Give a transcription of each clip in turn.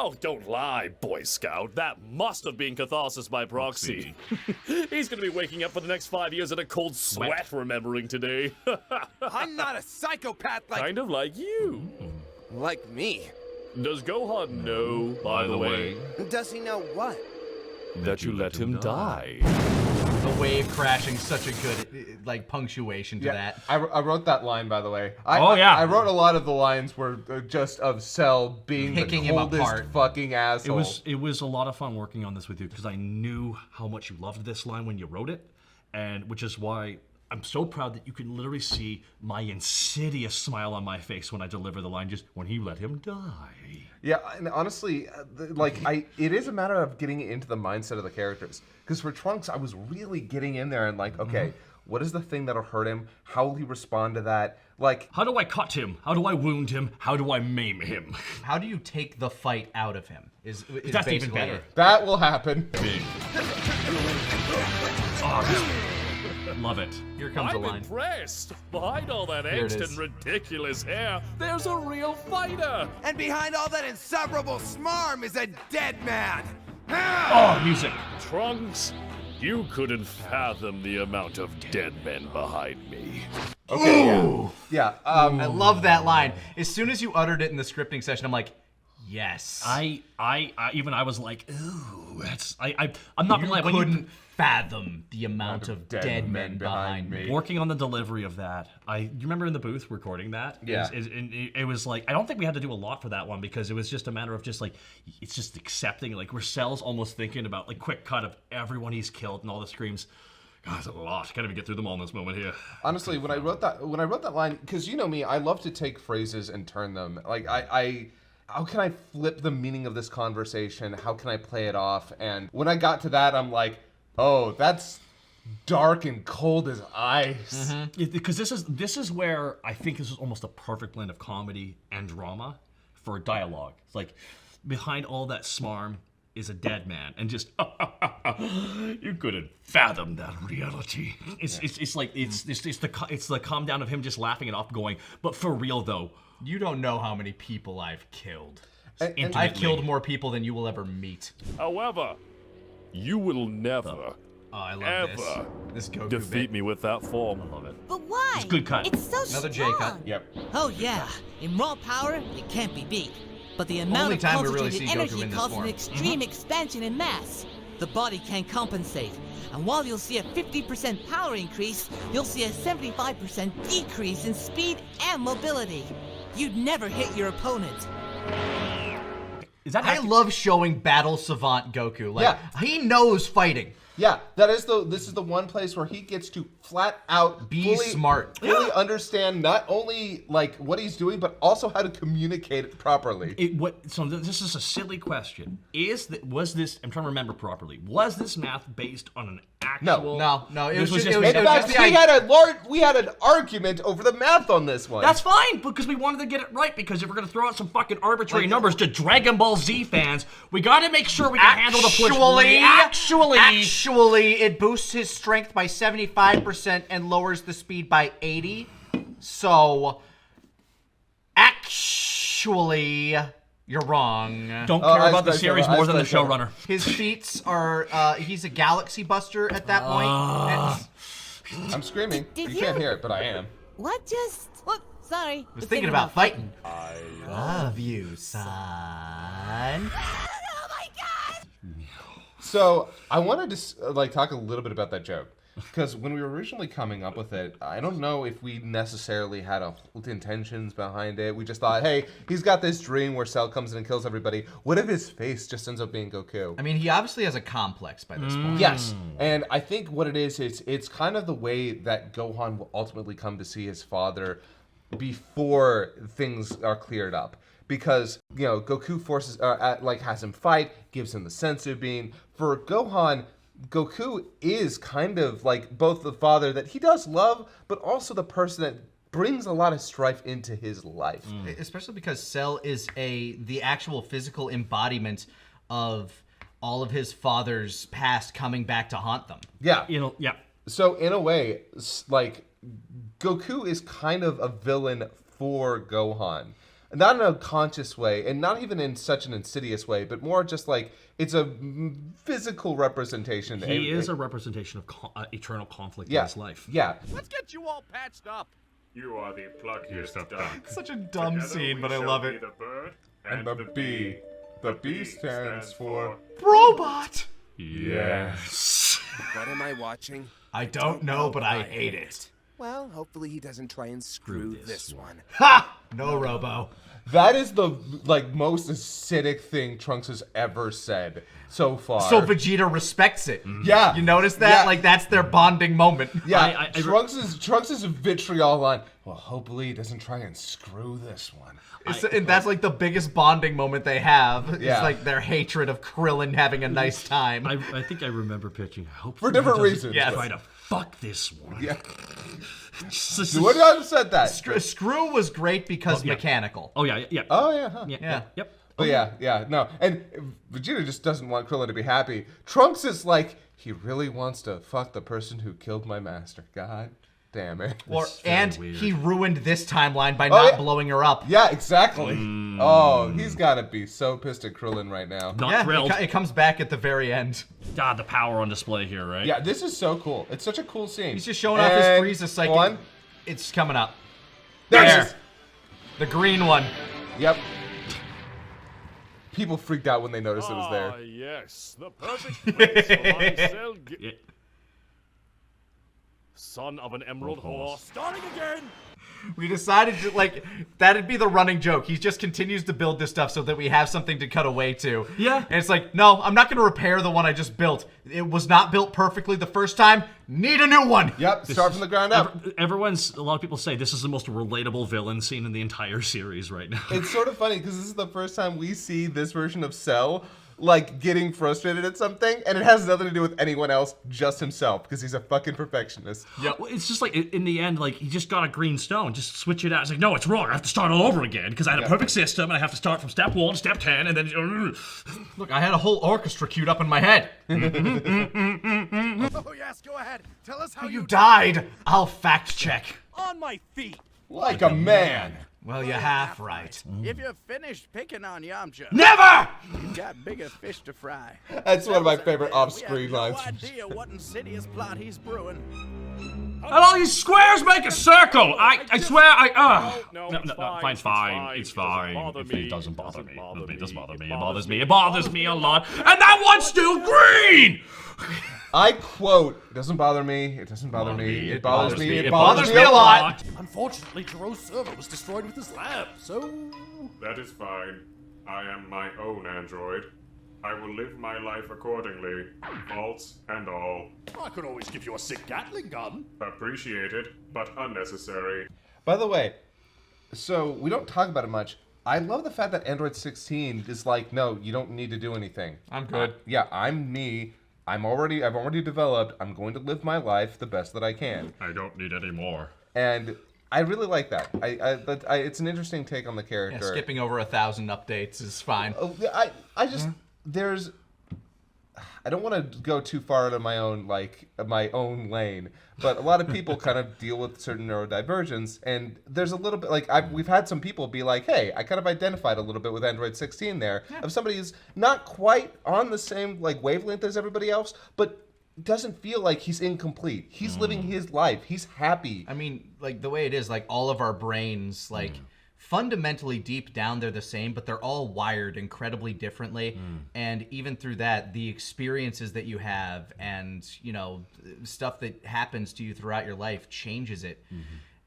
Oh, don't lie, Boy Scout. That must have been catharsis by proxy. He's gonna be waking up for the next 5 years in a cold sweat remembering today. I'm not a psychopath like... Kind of like you. Like me. Does Gohan know, by the way, Does he know what? that you let him die? The wave crashing, such a good like punctuation to that. I wrote that line, by the way. yeah. I wrote a lot of the lines were just of Cell being Picking the him coldest apart. fucking asshole. It was a lot of fun working on this with you because I knew how much you loved this line when you wrote it, and which is why I'm so proud that you can literally see my insidious smile on my face when I deliver the line, just when he let him die. Yeah, and honestly, it is a matter of getting into the mindset of the characters. Because for Trunks, I was really getting in there and like, okay, what is the thing that'll hurt him? How will he respond to that? Like, How do I cut him? How do I wound him? How do I maim him? How do you take the fight out of him? Is That's even basically better. it. that will happen. Love it. Here comes a I'm line. impressed. Behind all that Here it angst is. and ridiculous hair, there's a real fighter. And behind all that insufferable smarm is a dead man. Oh, music. Trunks, you couldn't fathom the amount of dead men behind me. Okay, yeah. I love that line. As soon as you uttered it in the scripting session, I'm like, yes. I was like, ooh, that's I'm not You gonna lie. When couldn't fathom the amount of dead men behind me. working on the delivery of that, you remember in the booth recording that? Yeah. It was like, I don't think we had to do a lot for that one because it was just a matter of just like, it's just accepting, like where Cell's almost thinking about like quick cut of everyone he's killed and all the screams. God, that's a lot. Can't even get through them all in this moment here. Honestly, when I wrote that line, because you know me, I love to take phrases and turn them. Like how can I flip the meaning of this conversation? How can I play it off? And when I got to that, I'm like, oh, that's dark and cold as ice. Because this is where I think this is almost a perfect blend of comedy and drama for dialogue. It's like behind all that smarm is a dead man, and just you couldn't fathom that reality. It's the calm down of him just laughing it off, going, but for real though. You don't know how many people I've killed. And I've killed more people than you will ever meet. However, you will never, Oh, I love ever this Goku defeat bit. me with that form. I love it. But why? It's a good cut. It's so Another J strong. cut. Yep. Oh yeah, in raw power, it can't be beat. But the amount Only of time we really concentrated see Goku energy in this causes form. an extreme expansion in mass. The body can't compensate. And while you'll see a 50% power increase, you'll see a 75% decrease in speed and mobility. You'd never hit your opponent. Is that I love showing battle savant Goku. Like, Yeah. he knows fighting. Yeah, this is the one place where he gets to flat out Be fully, smart. fully understand not only like what he's doing, but also how to communicate it properly. This is a silly question. Was this? I'm trying to remember properly. Was this math based on an actual? No. It This was was just. just It was, In it was fact, just we had an argument over the math on this one. That's fine, because we wanted to get it right. Because if we're gonna throw out some fucking arbitrary numbers to Dragon Ball Z fans, we got to make sure we can handle the push. Actually, it boosts his strength by 75% and lowers the speed by 80. So, actually, you're wrong. Don't care I about the spaced series over, more I than the spaced over. showrunner. His feats are, he's a galaxy buster at that point. I'm screaming. Did You you- can't hear it, but I am. What just... What? Sorry. I was thinking about fighting. I Love you, son. Oh my god! So I wanted to talk a little bit about that joke. Because when we were originally coming up with it, I don't know if we necessarily had intentions behind it. We just thought, hey, he's got this dream where Cell comes in and kills everybody. What if his face just ends up being Goku? I mean, he obviously has a complex by this point. Yes, and I think what it is, it's kind of the way that Gohan will ultimately come to see his father before things are cleared up. Because, Goku has him fight, gives him the sense of being. For Gohan, Goku is kind of like both the father that he does love, but also the person that brings a lot of strife into his life. Especially because Cell is the actual physical embodiment of all of his father's past coming back to haunt them. Yeah. Yeah. So in a way, Goku is kind of a villain for Gohan. not in a conscious way, and not even in such an insidious way, but more just like it's a physical representation. He is a representation of eternal conflict yeah, in his life. Yeah. Let's get you all patched up. You are the pluckiest duck. Such a dumb Together scene, we but I shall love be it. The bird And the B. The B stands for Robot! Yes. What am I watching? I don't know, but I hate it. Well, hopefully he doesn't try and screw this one. Ha! No, Robo. That is the most acidic thing Trunks has ever said so far. So Vegeta respects it. Yeah. You notice that? Yeah. Like, that's their bonding moment. Yeah, Trunks' vitriol line. Well, hopefully he doesn't try and screw this one. And that's like the biggest bonding moment they have. Yeah. It's like their hatred of Krillin having a nice time. I think I remember pitching. For different reasons. Yes. Try to fuck this one. Yeah. Just- You would have said that. Screw was great because yeah. mechanical. Oh yeah, yeah. Oh, yeah, huh. Yeah. Yep. But yeah, no. And Vegeta just doesn't want Krillin to be happy. Trunks is like, he really wants to fuck the person who killed my master. God damn it. And weird. he ruined this timeline by not yeah. blowing her up. Yeah, exactly. Oh, he's gotta be so pissed at Krillin right now. Not Yeah, thrilled. it comes back at the very end. God, the power on display here, right? Yeah, this is so cool. It's such a cool scene. He's just showing off his And Frieza psychic. one. It's coming up. There it There. is. The green one. Yep. People freaked out when they noticed it was Ah, there. yes, the perfect place for my cell. Yeah. Son of an emerald horse. Starting again. We decided to, like, that'd be the running joke. He just continues to build this stuff so that we have something to cut away to. Yeah. And it's like, no, I'm not going to repair the one I just built. It was not built perfectly the first time. Need a new one. Yep, start from the ground up. A lot of people say this is the most relatable villain scene in the entire series right now. It's sort of funny because this is the first time we see this version of Cell like getting frustrated at something, and it has nothing to do with anyone else, just himself, because he's a fucking perfectionist. Yeah, well, it's just like in the end, like he just got a green stone, just switch it out. It's like, no, it's wrong. I have to start all over again because I had a perfect system, and I have to start from step 1 to step 10, and then. Look, I had a whole orchestra queued up in my head. Oh, yes, go ahead. Tell us how You died. I'll fact check. On my feet. Like a man. Well, you're half right. If you're finished picking on Yamcha, Never! you've got bigger fish to fry. That's one of my favorite We have off-screen no lines. idea what insidious plot he's brewing. And all these squares make a circle. I swear, No, No, it's no, fine, it's fine. it's It's fine. fine. It doesn't bother me. It doesn't bother me. It doesn't bother me. It bothers me. It bothers me a lot. And that one's still green. I quote, it doesn't bother me, it doesn't bother me, it bothers me, It bothers me a lot. Unfortunately, Jiro's server was destroyed with his lab, so... That is fine. I am my own android. I will live my life accordingly, faults and all. I could always give you a sick Gatling gun. Appreciated, but unnecessary. By the way, so we don't talk about it much. I love the fact that Android 16 is like, no, you don't need to do anything. I'm good. Yeah, I'm me. I've already developed. I'm going to live my life the best that I can. I don't need any more. And I really like that. It's an interesting take on the Yeah, character. skipping over 1,000 updates is fine. I just there's I don't want to go too far into my own lane, but a lot of people kind of deal with certain neurodivergence, and there's a little bit we've had some people be like, hey, I kind of identified a little bit with Android 16 there, of somebody who's not quite on the same wavelength as everybody else, but doesn't feel like he's incomplete. He's living his life. He's happy. I mean, the way it is, all of our brains, fundamentally deep down they're the same, but they're all wired incredibly differently. And even through that, the experiences that you have and, stuff that happens to you throughout your life changes it.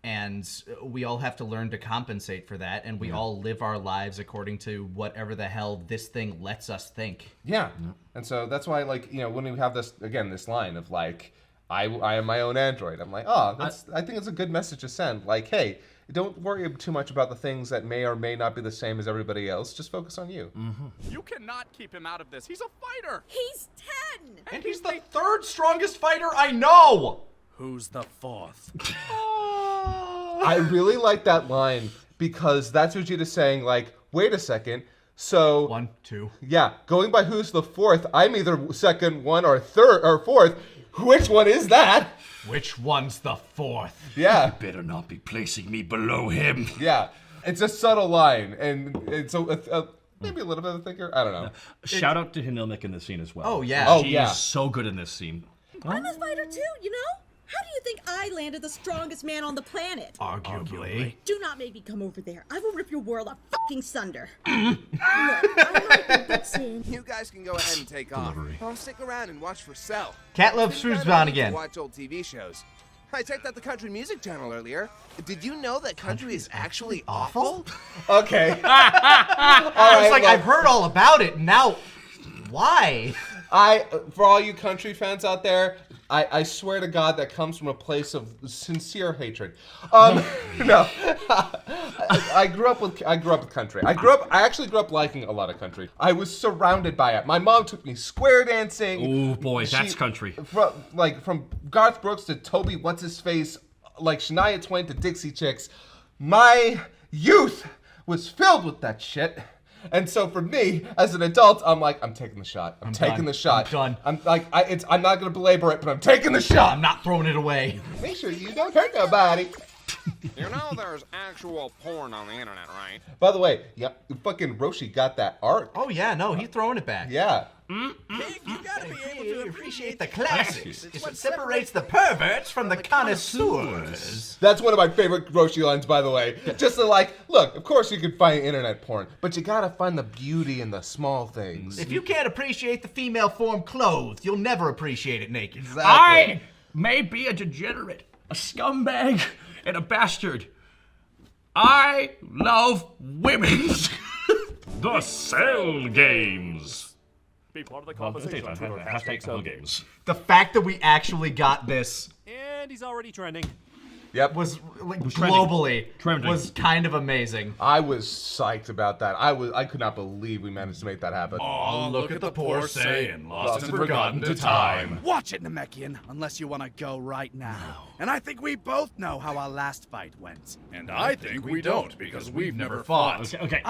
And we all have to learn to compensate for that, and we all live our lives according to whatever the hell this thing lets us think. Yeah. And so that's why, when we have this line of I am my own android, I'm like, oh, I think it's a good message to send. Hey, don't worry too much about the things that may or may not be the same as everybody else. Just focus on you. You cannot keep him out of this. He's a fighter. He's 10! And he's the third strongest fighter I know! Who's the fourth? I really like that line because that's Vegeta saying, wait a second. So 1, 2. yeah, going by who's the fourth, I'm either second, one, or third, or fourth. Which one is that? Which one's the fourth? Yeah, Better not be placing me below him. yeah. It's a subtle line, and it's maybe a little bit of a thinker. I don't know. Shout out to Hinilmic in this scene as well. Oh, yeah. Oh, He yeah. is so good in this scene. I'm a fighter too, you know? How do you think I landed the strongest man on the planet? Arguably. Do not make me come over there. I will rip your world a fucking sunder. Look, I might be bitching. You guys can go ahead and take off. I'll stick around and watch for Cell. Cat loves It's been Food's kinda on neat to again. Watch old TV shows. I checked out the country music channel earlier. Did you know that country is actually awful? Okay. I was like, I've heard all about it. Now, why? For all you country fans out there, I swear to God that comes from a place of sincere hatred. No, I grew up with country. I actually grew up liking a lot of country. I was surrounded by it. My mom took me square dancing. Oh boy, that's country. From Garth Brooks to Toby what's his face, like Shania Twain to Dixie Chicks. My youth was filled with that shit. And so for me, as an adult, I'm like, I'm taking the shot. I'm taking the shot. I'm done. I'm like, I'm not gonna belabor it, but I'm taking the shot. I'm not throwing it away. Make sure you don't hurt nobody. You know there's actual porn on the internet, right? By the way, yeah, fucking Roshi got that art. Oh, yeah, no, he's throwing it back. Yeah. You gotta be able to Appreciate the classics. It's what separates the perverts from the connoisseurs. That's one of my favorite Roshi lines, by the way. Just to like, look, of course you can find internet porn, but you gotta find the beauty in the small things. If you can't appreciate the female form clothed, you'll never appreciate it naked. I may be a degenerate, a scumbag, and a bastard. I love women. The Cell Games. Be part of the conversation. Hashtag Cell Games. The fact that we actually got this And he's already trending. Yep. was like, trending. globally Trending. was kind of amazing. I was psyched about that. I could not believe we managed to make that happen. Oh, look at the poor Saiyan, Lost and forgotten to time. Watch it, Namekian, unless you want to go right now. And I think we both know how our last fight went. And I think we don't, because we've never fought. Okay.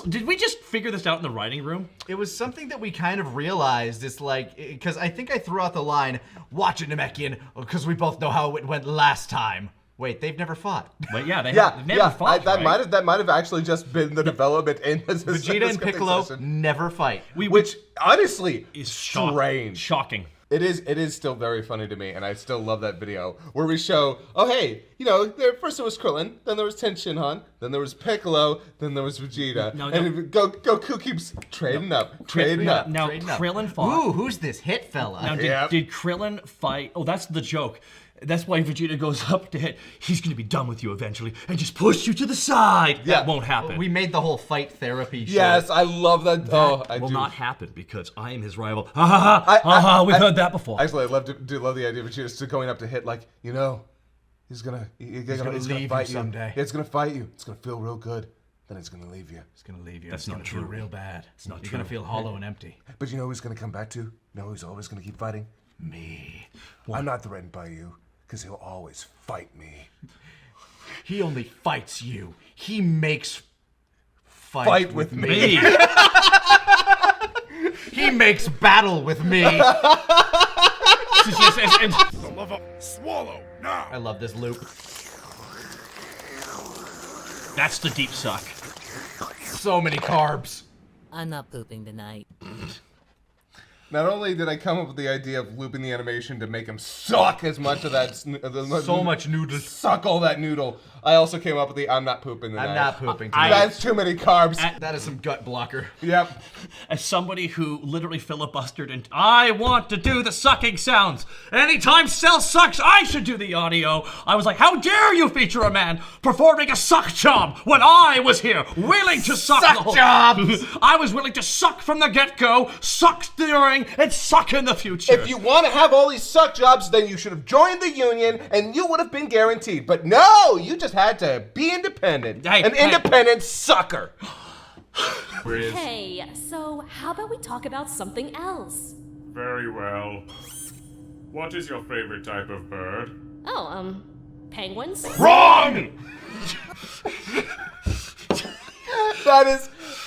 Did we just figure this out in the writing room? It was something that we kind of realized. It's like, because I think I threw out the line, "Watch it, Namekian," because we both know how it went last time. Wait, they've never fought. But yeah, they've Yeah, never fought, that right? might have actually just been the development in this. Vegeta and Piccolo never fight. Which honestly is strange. Shocking. It is still very funny to me, and I still love that video where we show, oh hey, you know, first there was Krillin, then there was Ten Shinhan, then there was Piccolo, then there was Vegeta, and Goku keeps trading up. Now Krillin fought. Ooh, who's this hit fella? Now did Krillin fight? Oh, that's the joke. That's why Vegeta goes up to hit. He's gonna be done with you eventually, and just push you to the side. Yeah. That won't happen. We made the whole fight therapy show. Yes, I love that. That will not happen because I am his rival. Ha ha ha! We've heard that before. Actually, I do love the idea of Vegeta just going up to hit, like, you know, he's gonna leave fight you someday. Yeah, it's gonna fight you. It's gonna feel real good. Then it's gonna leave you. It's gonna leave you. That's it's not gonna true. Feel real bad. It's not You're true. gonna feel hollow and empty. But you know who's gonna come back to? You know who's always gonna keep fighting? Me. I'm not threatened by you, because he'll always fight me. He only fights you. He makes Fight with me. He makes battle with me. The love swallow now. I love this loop. That's the deep suck. So many carbs. I'm not pooping tonight. Not only did I come up with the idea of looping the animation to make him suck as much of that, So much noodles. suck all that noodle, I also came up with the I'm not pooping tonight. I'm not pooping tonight. That's too many carbs. That is some gut blocker. Yep. As somebody who literally filibustered and I want to do the sucking sounds. Anytime Cell sucks, I should do the audio. I was like, how dare you feature a man performing a suck job when I was here willing to suck the whole jobs! I was willing to suck from the get-go, suck during, and suck in the future. If you want to have all these suck jobs, then you should have joined the union and you would have been guaranteed. But no, you just had to be independent. An independent sucker. Hey, so how about we talk about something else? Very well. What is your favorite type of bird? Oh, penguins? Wrong!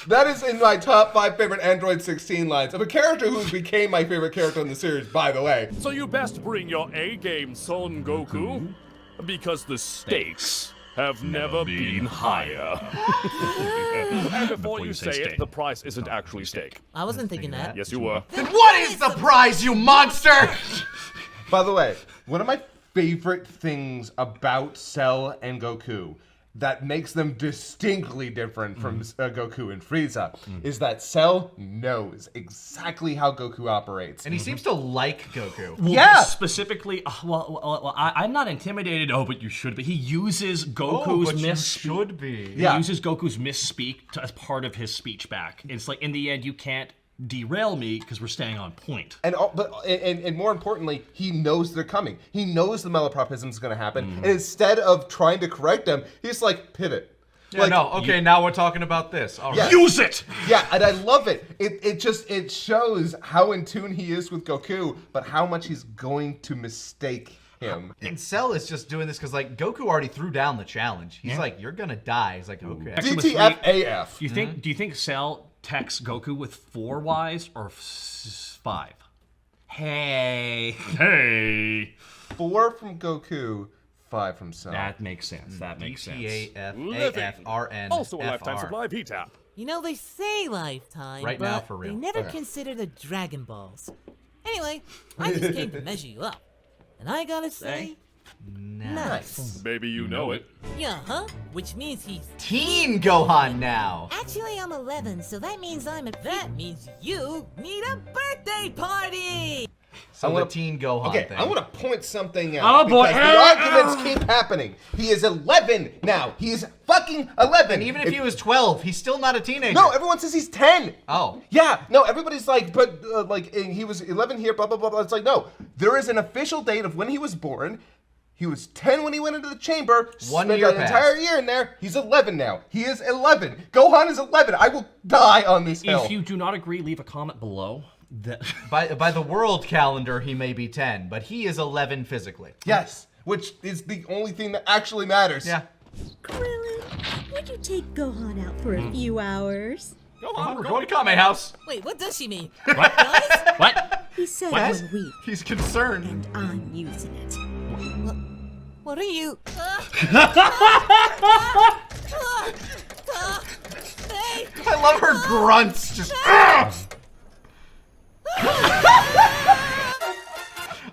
That is in my top 5 favorite Android 16 lines of a character who became my favorite character in the series, by the way. So you best bring your A game, Son Goku, because the stakes have never been higher. And before you say it, the price isn't actually steak. I wasn't thinking that. Yes, you were. Then what is the prize, you monster? By the way, one of my favorite things about Cell and Goku that makes them distinctly different from Goku and Frieza is that Cell knows exactly how Goku operates. And he seems to like Goku. Well, Yeah. Specifically, I'm not intimidated. Oh, but you should be. He uses Goku's should be. He uses Goku's misspeak as part of his speech back. It's like, in the end, you can't derail me because we're staying on point. And more importantly, he knows they're coming. He knows the malapropism is going to happen. And instead of trying to correct them, he's like, pivot. Yeah, now we're talking about this. All right. Yeah. Use it! Yeah, and I love it. It shows how in tune he is with Goku, but how much he's going to mistake him. And Cell is just doing this because, like, Goku already threw down the challenge. He's like, you're gonna die. He's like, okay. DTF-AF. Do you think Cell texts Goku with 4 Ys or 5? Hey. 4 from Goku, 5 from Cell. That makes sense. That makes sense. DTAFAFRN. Also a lifetime supply of P-Tap. You know, they say lifetime, Right but now, for real. they never Okay. consider the Dragon Balls. Anyway, I just came to measure you up. And I gotta say, nice. Maybe you know it. Yeah, huh? Which means he's... Teen Gohan now. Actually, I'm 11, so that means That means you need a birthday party! So the Teen Gohan Okay, thing. I want to point something out. Oh, boy. Because the arguments keep happening. He is 11 now. He is fucking 11. And even if he was 12, he's still not a teenager. No, everyone says he's 10. Oh. Yeah, no, everybody's like, but he was 11 here, blah, blah, blah, blah. It's like, no, there is an official date of when he was born. He was 10 when he went into the chamber. 1 spent year an entire year in there. He's 11 now. He is 11. Gohan is 11. I will die on this hill. If you do not agree, leave a comment below. By the world calendar, he may be 10, but he is 11 physically. Yes, which is the only thing that actually matters. Yeah. Krillin, would you take Gohan out for a few hours? Gohan, we're going to Kame House. Wait, what does she mean? What? Guys? What? He said What? 1 week, He's concerned. and I'm using it. What are you... Hey! I love her grunts. Just.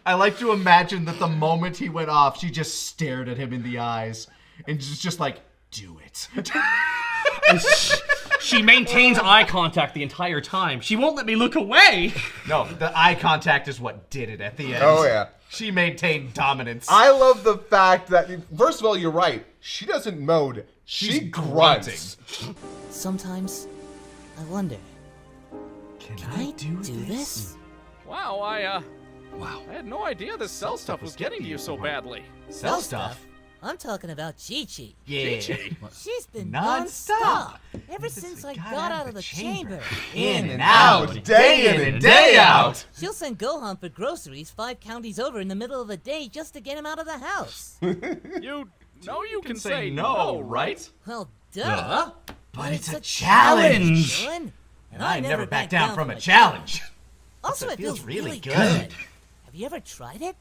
I like to imagine that the moment he went off, she just stared at him in the eyes and just like, do it. She maintains eye contact the entire time. She won't let me look away. No, the eye contact is what did it at the end. Oh, yeah. She maintained dominance. I love the fact that, first of all, you're right. She doesn't moan. She grunts. Sometimes, I wonder, Can I do this? Wow, I had no idea this cell stuff was getting to you so badly. Cell stuff? I'm talking about Chi-Chi. Yeah. She's been Non-stop. non-stop ever since I got out of the chamber. In and out, day in and day out. She'll send Gohan for groceries 5 counties over in the middle of the day just to get him out of the house. You know you can say no, right? Well, duh. But it's a challenge. Dylan. And I never back down from a challenge. Also, It it feels feels really really good. good. Have you ever tried it?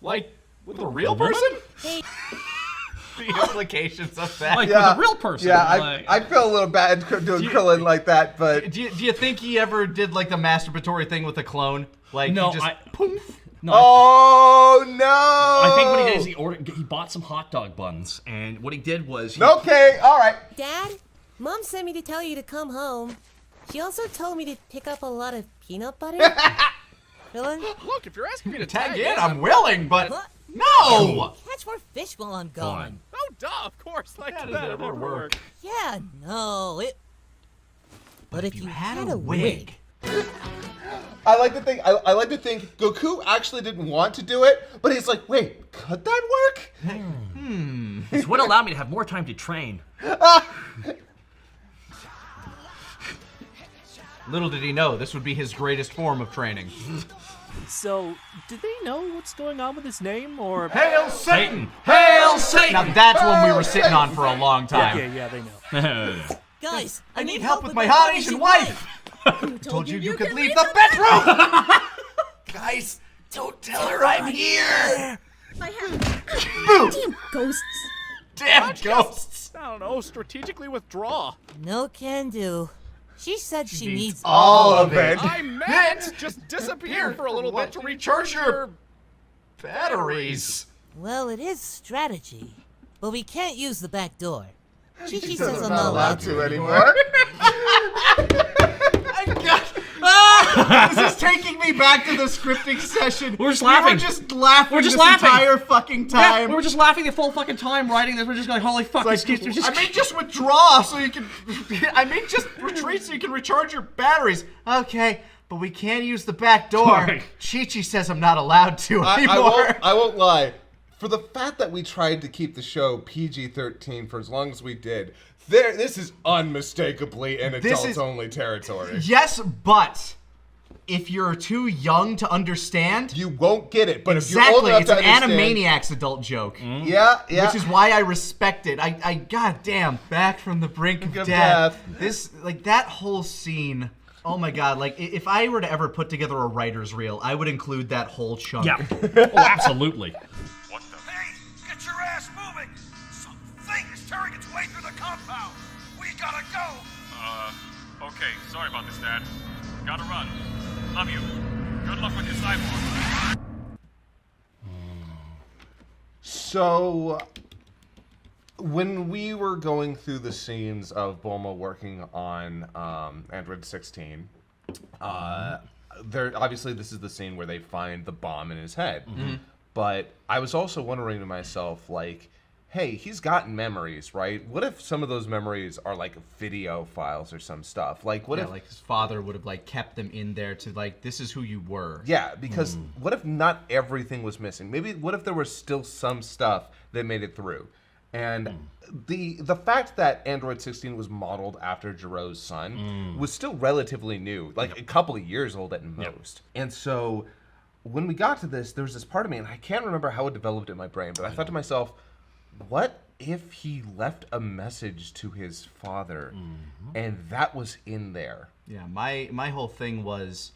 Like, with a real person? Hey, The implications of that. Like with a real person. Yeah, like, I feel a little bad doing Krillin like that, but... Do you think he ever did like the masturbatory thing with the clone? Like No, he just poof. no. Oh, no! I think what he did is he bought some hot dog buns, and what he did was Okay, all right. Dad, Mom sent me to tell you to come home. She also told me to pick up a lot of peanut butter. Krillin? Look, if you're asking me to Tag tag in, I'm willing, but What? no. Catch more fish while I'm Go on. gone. Oh, duh, of course. Like How that, does that ever ever work? Yeah, no, it... But if you had a wig. I like to think Goku actually didn't want to do it, but he's like, wait, could that work? This would allow me to have more time to train. Little did he know, this would be his greatest form of training. So, do they know what's going on with his name, or... Hail Satan! Hail Satan! Now that's one we were sitting on for a long time. Yeah, they know. Guys, I need help with my hot Asian wife! Told you could leave the bedroom! Guys, don't tell her I'm here! My hat. Boo! Damn ghosts. Damn ghosts. I don't know, strategically withdraw. No can do. She said she needs all of it. I meant just disappear for a little bit to recharge your batteries. Well, it is strategy, but we can't use the back door. Chi She says says I'm I'm not allowed to anymore. This is taking me back to the scripting session. We're just laughing. We were just laughing. We're just this laughing. entire fucking time. Yeah, we were just laughing the full fucking time writing this. We're just going, holy fuck. Like, I may just withdraw so you can. I may just retreat so you can recharge your batteries. Okay, but we can't use the back door. Sorry. Chi-Chi says I'm not allowed to anymore. I won't lie. For the fact that we tried to keep the show PG-13 for as long as we did, this is unmistakably in adult-only territory. Yes, but if you're too young to understand, you won't get it. But exactly, if you're old enough it's to an understand, Animaniacs adult joke. Yeah. Which is why I respect it. I goddamn, back from the brink of death. This, like, that whole scene. Oh my god, like, if I were to ever put together a writer's reel, I would include that whole chunk. Yeah. Oh, absolutely. What the? Hey, get your ass moving! Something is tearing its way through the compound! We gotta go! Okay, sorry about this, Dad. Gotta run. Love you. Good luck with your cyborg. So, when we were going through the scenes of Bulma working on Android 16, obviously this is the scene where they find the bomb in his head. But I was also wondering to myself, like, hey, he's gotten memories, right? What if some of those memories are like video files or some stuff? Like, what if like his father would have like kept them in there to like, this is who you were. Yeah, because what if not everything was missing? Maybe what if there was still some stuff that made it through? And the fact that Android 16 was modeled after Jiro's son was still relatively new, like a couple of years old at most. And so when we got to this, there was this part of me, and I can't remember how it developed in my brain, but I thought to myself, what if he left a message to his father and that was in there? Yeah, my whole thing was,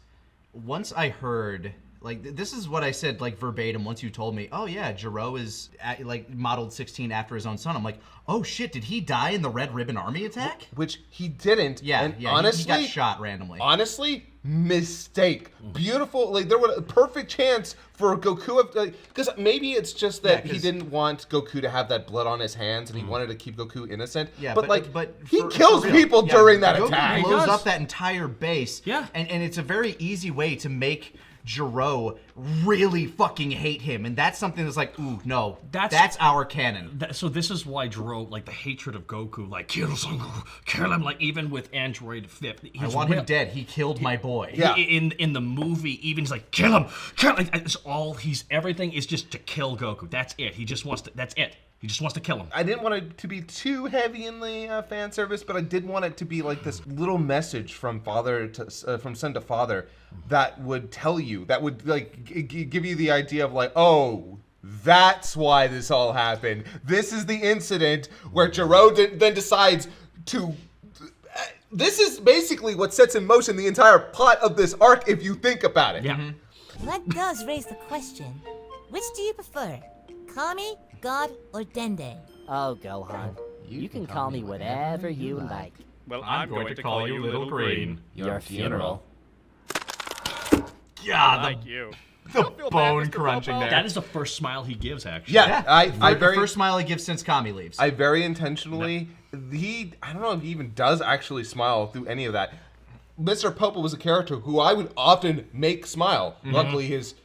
once I heard, like, this is what I said, like, verbatim, once you told me, oh yeah, Jiro is, like, modeled 16 after his own son. I'm like, oh shit, did he die in the Red Ribbon Army attack? Which he didn't. Yeah, and yeah, honestly, he got shot randomly. Honestly, mistake. Beautiful. Like, there was a perfect chance for Goku, because maybe it's just that he didn't want Goku to have that blood on his hands, and he wanted to keep Goku innocent. Yeah, but he kills people during that attack. He blows up that entire base. Yeah. And it's a very easy way to make Jiro really fucking hate him, and that's something that's like, ooh, no, that's our canon. So this is why Jiro, like, the hatred of Goku, like, kill Son Goku, kill him, like, even with Android 5. I want him dead. He killed my boy. Yeah. In the movie, even he's like, kill him, like, it's all everything is just to kill Goku. That's it. He just wants to. That's it. He just wants to kill him. I didn't want it to be too heavy in the fan service, but I did want it to be like this little message from from son to father that would tell you, that would like give you the idea of like, oh, that's why this all happened. This is the incident where Jiro then decides to. This is basically what sets in motion the entire plot of this arc, if you think about it. Yeah. That does raise the question. Which do you prefer? Kami, God, or Dende? Oh, Gohan. You can call me whatever you like. Well, I'm going to call you Little Green. Your funeral. God, Like you. the bone crunching there. That is the first smile he gives, actually. Yeah, I the first smile he gives since Kami leaves. I very intentionally, I don't know if he even does actually smile through any of that. Mr. Popo was a character who I would often make smile. Luckily, his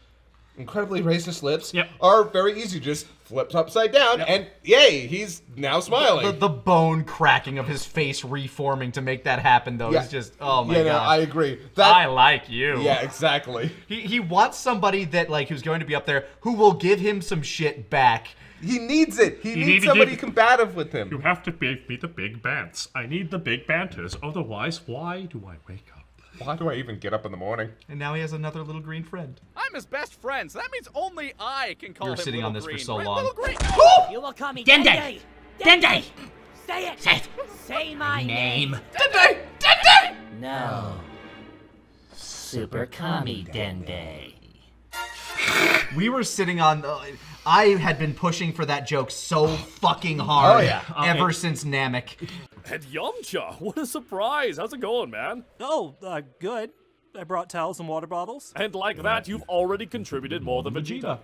incredibly racist lips are very easy, just flipped upside down, and yay, he's now smiling. The bone cracking of his face reforming to make that happen, though, is just, oh my god. No, I agree. I like you. Yeah, exactly. He wants somebody that, like, who's going to be up there who will give him some shit back. He needs it. He needs somebody combative with him. You have to give me the big bants. I need the big banters, otherwise why do I wake up? Why do I even get up in the morning? And now he has another little green friend. I'm his best friend, so that means only I can call him sitting Little on this Green. for so Right, long. Little Green. You will call me Dende! Dende! Say it! Say it! Say my name! Dende! Dende! No. Super Kami Dende. We were sitting on. I had been pushing for that joke so fucking hard ever since Namek. And Yamcha, what a surprise. How's it going, man? Oh, good. I brought towels and water bottles. And like that, you've already contributed more than Vegeta.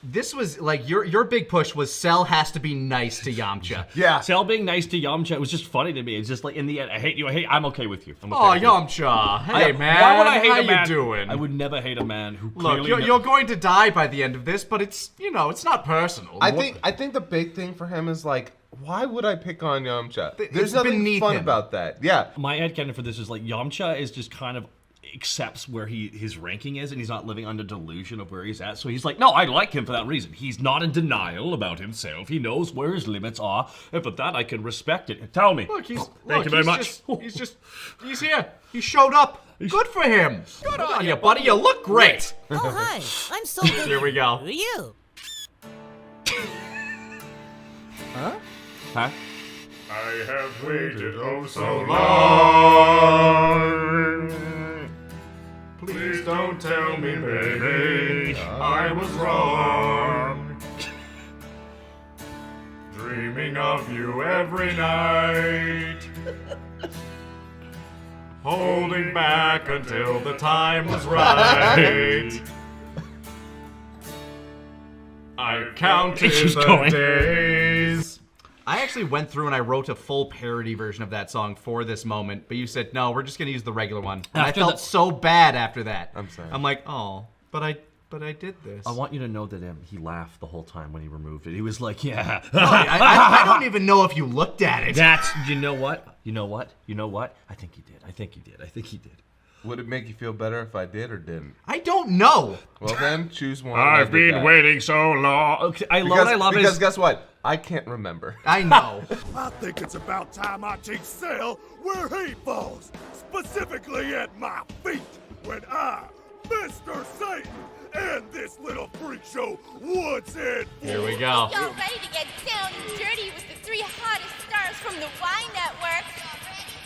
This was like your big push was Cell has to be nice to Yamcha. Yeah. Cell being nice to Yamcha, it was just funny to me. It's just like in the end, I hate you. I'm okay with you. I'm okay with Yamcha. Hey, man. Why would I hate How a man? you doing? I would never hate a man who Look, clearly you're going to die by the end of this, but it's it's not personal. I think the big thing for him is like, why would I pick on Yamcha? There's It's nothing beneath fun him. about that. Yeah. My headcanon for this is like Yamcha is just kind of accepts where his ranking is, and he's not living under delusion of where he's at. So he's like, no, I like him for that reason. He's not in denial about himself. He knows where his limits are, and for that I can respect it. Tell me. Look, Thank you very much. He's here. He showed up. Good for him. Good on you, buddy. You look great. Oh, hi. I'm so good. Here we go. Who are you? Huh? Huh? I have waited oh so long. Please don't tell me, baby, I was wrong. Dreaming of you every night. Holding back until the time was right. I counted the days. I actually went through and I wrote a full parody version of that song for this moment, but you said, no, we're just going to use the regular one. And I felt so bad after that. I'm sorry. I'm like, oh, but I did this. I want you to know that he laughed the whole time when he removed it. He was like, yeah. No, I don't even know if you looked at it. You know what? You know what? I think he did. I think he did. Would it make you feel better if I did or didn't? I don't know. Well then, choose one. I've been waiting so long. Okay, I love because his... guess what? I can't remember. I know. I think it's about time I teach Cell where he falls, specifically at my feet, when I, Mr. Satan, and this little freak show once and for Here we go. Y'all ready to get down and dirty with the 3 hottest stars from the Y Network?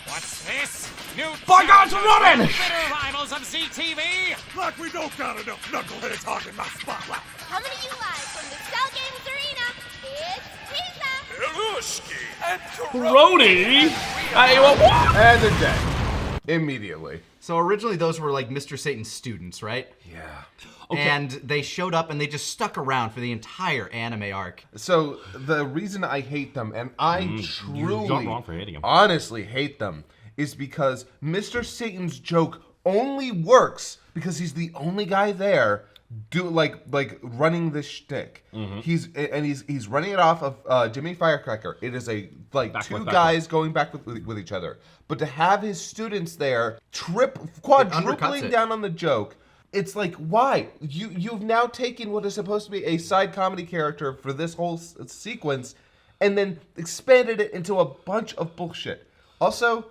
What's this? New Bygones are running! bitter rivals of ZTV? Like we don't got enough knuckleheads hogging my spotlight. Coming to you live from the Cell Games Arena, it's Pizza! Ilushki and Brody! And they're dead. Immediately. So originally those were like Mr. Satan's students, right? Yeah. Okay. And they showed up and they just stuck around for the entire anime arc. So the reason I hate them, and I You're not truly, wrong for hating them. honestly hate them, is because Mr. Satan's joke only works because he's the only guy there like running this shtick. He's running it off of Jimmy Firecracker. It is a two guys going back with each other. But to have his students there quadrupling down on the joke. It's like, why? You've now taken what is supposed to be a side comedy character for this whole sequence and then expanded it into a bunch of bullshit. Also,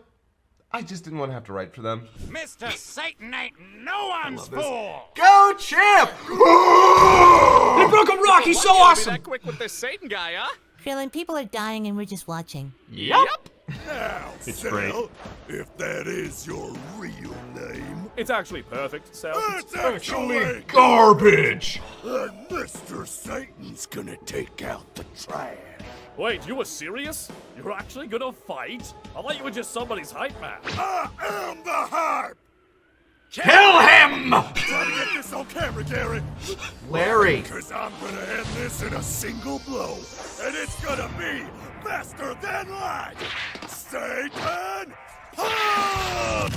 I just didn't want to have to write for them. Mr. Satan ain't no one's fool. Go, champ! He broke a rock! He's so awesome! That quick with this Satan guy, huh? Feeling people are dying and we're just watching. Yep. Now, It's Cell, great. if that is your real name, It's actually perfect, Cell. it's actually Garbage! and Mr. Satan's gonna take out the trash. Wait, you were serious? You're actually gonna fight? I thought you were just somebody's hype man. I am the hype. Kill him! Try to get this on camera, Gary. Larry. Because I'm gonna end this in a single blow, and it's gonna be faster than light. Satan, punch!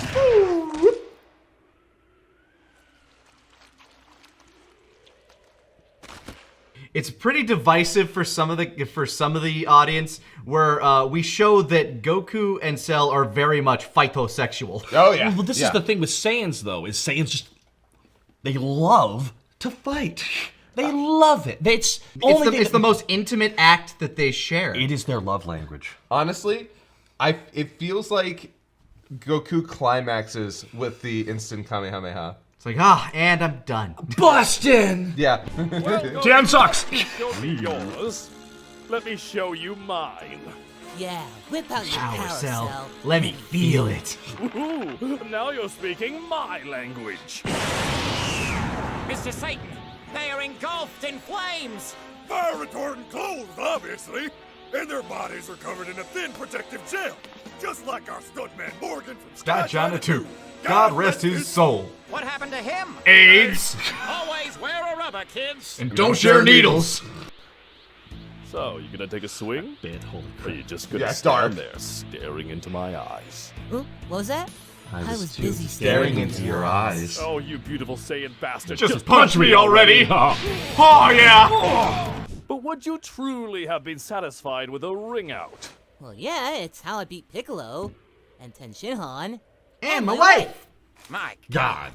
It's pretty divisive for some of the audience, where we show that Goku and Cell are very much phytosexual. Oh yeah. Well, this is the thing with Saiyans, though, is Saiyans just... They love to fight. They love it. It's the most intimate act that they share. It is their love language. Honestly, it feels like Goku climaxes with the instant Kamehameha. It's like, and I'm done. Bustin'! Yeah. Jam sucks! Show me yours. Let me show you mine. Yeah, whip out your power cell. Let me feel it. Ooh, now you're speaking my language. Mr. Satan, They are engulfed in flames! Fire retardant clothes, obviously! And their bodies are covered in a thin protective gel, just like our stuntman Morgan from Sky China 2. 2. God rest his soul. What happened to him? AIDS. Always wear a rubber, kids! And don't share needles. So, you gonna take a swing? Holy Or you just gonna Yeah, stand there staring into my eyes? What was that? I was busy Staring into your eyes. Oh, you beautiful Saiyan bastard. Just punch me already. Oh, yeah. But would you truly have been satisfied with a ring out? Well, yeah, it's how I beat Piccolo, and Tenshinhan, And my wife! My God.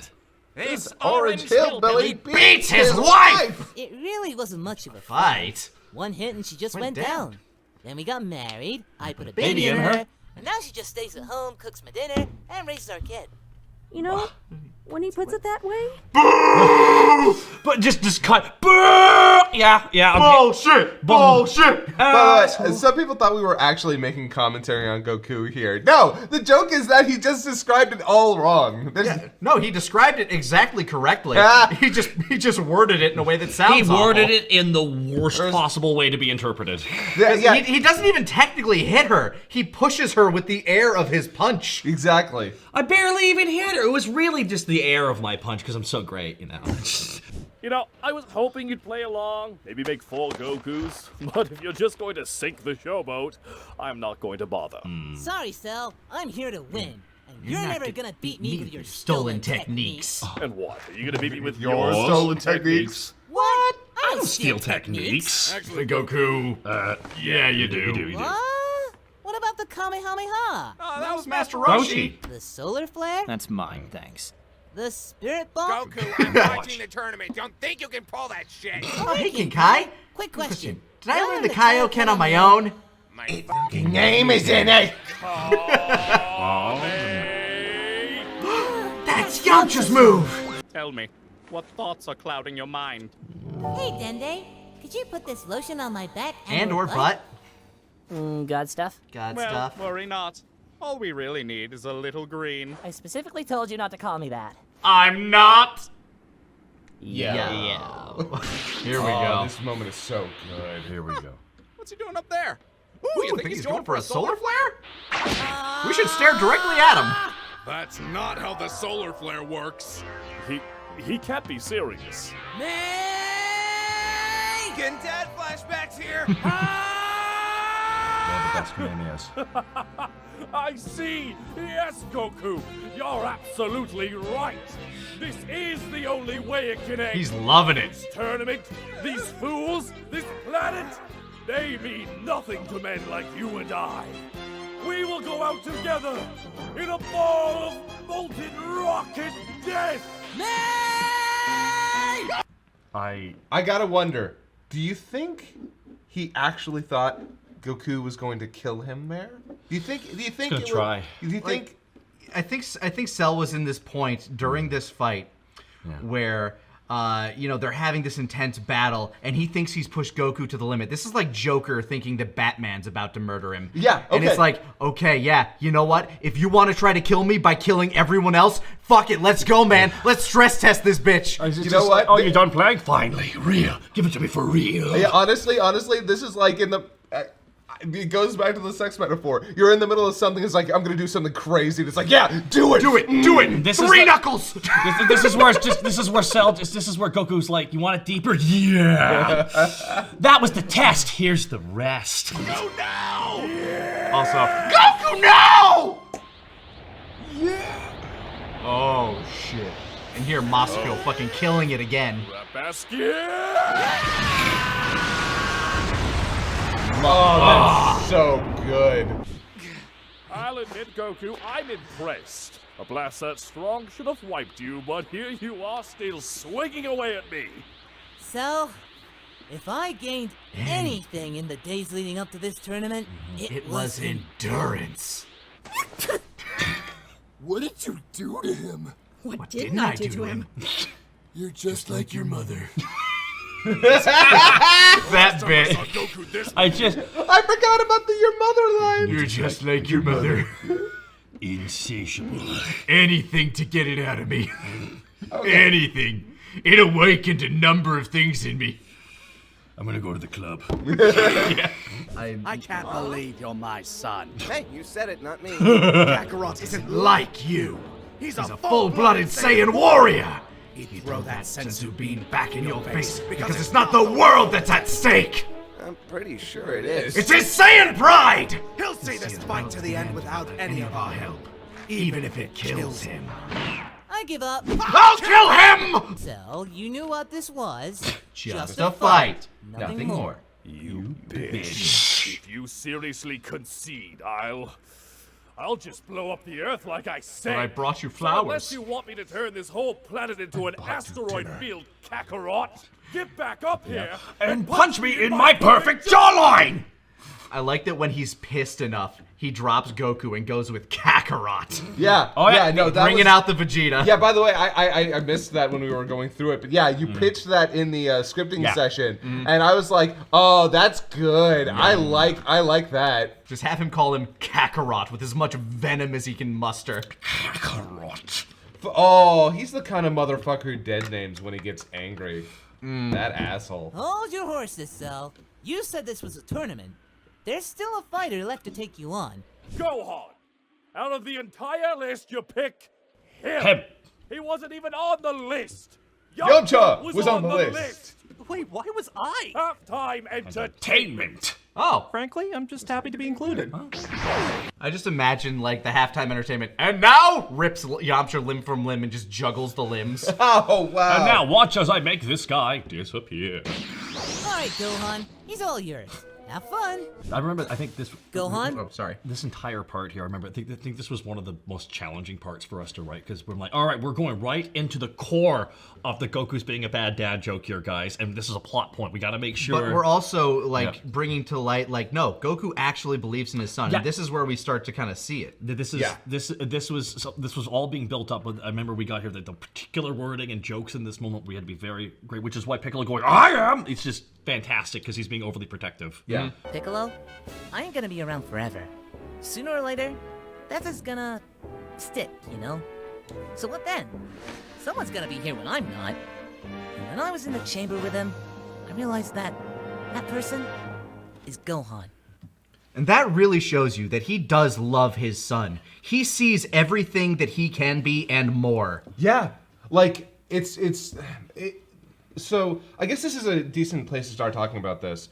This Orange hillbilly beats his wife! It really wasn't much of a Fight? One hit and she just went down. Then we got married, I put a Baby baby in in her, her. and now she just stays at home, cooks my dinner, and raises our kid. You know, when he puts it that way, But just cut. Yeah, okay. Bullshit. Bullshit. By the way, some people thought we were actually making commentary on Goku here. No, the joke is that he just described it all wrong. No, he described it exactly correctly. he just worded it in a way that sounds He worded awful. it in the worst possible way to be interpreted. He doesn't even technically hit her. He pushes her with the air of his punch. Exactly. I barely even hit her. It was really just the air of my punch because I'm so great, you know. You know, I was hoping you'd play along, maybe make 4 Gokus, but if you're just going to sink the showboat, I'm not going to bother. Sorry, Cell, I'm here to win. And you're never gonna beat me with your stolen techniques. And what? Are you gonna beat me with Your your stolen techniques? What? I don't steal techniques. Actually, Goku. Yeah, you do. What? What about the Kamehameha? Oh, that was Master Roshi. The solar flare? That's mine, thanks. The spirit bomb? Goku, I'm watching the tournament. Don't think you can pull that shit. Oh, hey, Kinkai. Quick question. Did I learn the Kaioken on my own? My fucking name is in it. That's Yamcha's move. Tell me, what thoughts are clouding your mind? Hey, Dende, could you put this lotion on my back And or butt. God stuff? God Well, stuff. worry not. All we really need is a little green. I specifically told you not to call me that. I'm not. Yeah. Here we Oh, go. this moment is so good. Here we go. What's he doing up there? Ooh, You think he's going for a solar flare? We should stare directly at him. That's not how the solar flare works. He can't be serious. Getting dad flashbacks here. One of the best Kamehamehas. I see! Yes, Goku! You're absolutely right! This is the only way it can end! He's loving it. This tournament, these fools, this planet, they mean nothing to men like you and I. We will go out together in a ball of molten rocket death! I gotta wonder, do you think he actually thought Goku was going to kill him there? Do you think gonna try. Do you think I think Cell was in this point during this fight where they're having this intense battle and he thinks he's pushed Goku to the limit. This is like Joker thinking that Batman's about to murder him. Yeah, And it's okay. like, okay, yeah, you know what? If you want to try to kill me by killing everyone else, fuck it, let's go, man. Let's stress test this bitch. You know what? Oh, you done playing? Finally, real. Give it to me for real. Yeah, honestly, this is like in the. It goes back to the sex metaphor. You're in the middle of something. It's like I'm gonna do something crazy. And it's like, yeah, do it, Do it, do it. This Three is knuckles. This is where it's just. This is where Goku's like, you want it deeper? Yeah. That was the test. Here's the rest. Go now. Yeah. Also, Goku, no! oh shit. And here, Moscow fucking killing it again. Oh, that's so good. I'll admit, Goku, I'm impressed. A blast that strong should have wiped you, but here you are still swinging away at me. So, if I gained anything in the days leading up to this tournament, it was endurance. What did you do to him? what didn't I do to him? You're just like your mother. that bit. I just. I forgot about the your mother line. You're just like your mother. Insatiable. Anything to get it out of me. Anything. It awakened a number of things in me. I'm gonna go to the club. Yeah. I can't believe you're my son. Hey, you said it, not me. Kakarot isn't Like you. He's a full-blooded Saiyan warrior. He'd throw that senzu bean Back in your face because it's not the world that's at stake. I'm pretty sure it is. It's his Saiyan pride. He'll see this fight to the end without any of our help. Even if it kills him. I give up. I'll kill him! So, you knew what this was. Just a fight. Nothing more. You bitch. If you seriously concede, I'll just blow up the Earth like I said. But I brought you So flowers. unless you want me to turn this whole planet into an asteroid-filled Kakarot, get back up here And punch me in my perfect jawline! I like that when he's pissed enough, he drops Goku and goes with Kakarot. Yeah. Oh, yeah. No, that Bringing was, out the Vegeta. Yeah, by the way, I missed that when we were going through it. But yeah, you pitched that in the scripting session. And I was like, oh, that's good. I like that. Just have him call him Kakarot with as much venom as he can muster. Kakarot. Oh, he's the kind of motherfucker who dead names when he gets angry. That asshole. Hold your horses, Cell. You said this was a tournament. There's still a fighter left to take you on. Gohan! Out of the entire list, you pick him. Him. He wasn't even on the list. Yamcha was on the list. Wait, why was I? Halftime entertainment. Entertainment. Oh, Frankly, I'm just happy to be included. I just imagine like the halftime entertainment. And now rips Yamcha limb from limb and just juggles the limbs. Oh, wow. And now watch as I make this guy disappear. All right, Gohan. He's all yours. Have fun. I think this... Gohan? Oh, sorry. This entire part here, I think this was one of the most challenging parts for us to write, because we're like, all right, we're going right into the core of the Goku's being a bad dad joke here, guys, and this is a plot point. We got to make sure... But we're also, like, bringing to light, like, no, Goku actually believes in his son, and this is where we start to kind of see it. This was all being built up. I remember we got here that the particular wording and jokes in this moment we had to be very great, which is why Piccolo going, I am! It's just fantastic, because he's being overly protective. Yeah. Piccolo, I ain't gonna be around forever. Sooner or later, that is gonna stick, you know? So what then? Someone's gonna be here when I'm not. And when I was in the chamber with him, I realized that person is Gohan. And that really shows you that he does love his son. He sees everything that he can be and more. Yeah. Like, so I guess this is a decent place to start talking about this.